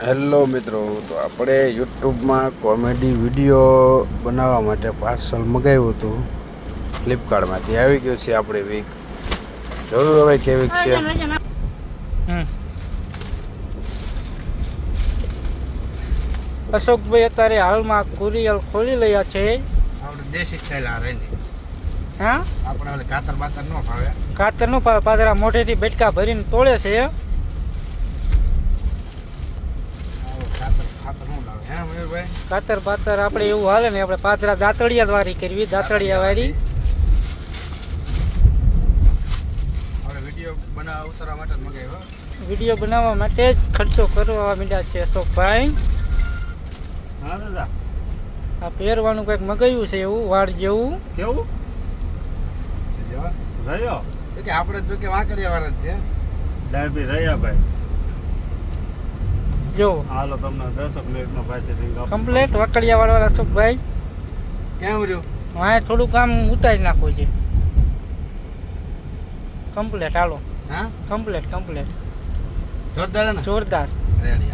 Hello મિત્રો, તો આપણે યુટ્યુબમાં કોમેડી વિડીયો બનાવવા માટે પાર્સલ મગાવ્યું હતું. ફ્લિપકાર્ટમાંથી આવી ગયું છે. આપણે વીક જોયું હવે કેવીક છે. અશોકભાઈ અત્યારે હાલમાં કુરિયર ખોલી રહ્યા છે. આપણે દેશી સ્ટાઈલ આ રેની. હા, આપણે ઓલે કાતર બાતર ન ફાવે. કાતર નો પાદરા મોઢેથી બેટકા ભરીને તોડે છે. કાતર પાતર આપણે એવું હાલે ને, આપણે પાદરા દાંતડિયા વાળી કરવી, દાંતડિયા વાળી. વિડીયો બનાવવા માટે જ ખર્ચો કરવા માંડ્યા છે અશોકભાઈ. હા દાદા, આ પહેરવાનું કંઈક મગાવ્યું છે એવું વાળ જેવું. કેવું રહ્યો કે આપણે જો કે વાંકડિયા વાળા જ છે. ડાયબી રહ્યા ભાઈ. જો હાલો તમને 10 મિનિટનો પાછી રિંગ આપો. કમ્પ્લેટ વાકડિયા વાળા અશોકભાઈ. કેમ રહ્યું? વાંહે થોડું કામ ઉતારી નાખવું છે. કમ્પ્લેટ હાલો. હા, કમ્પ્લેટ જોરદાર ને. જોરદાર. રેડી.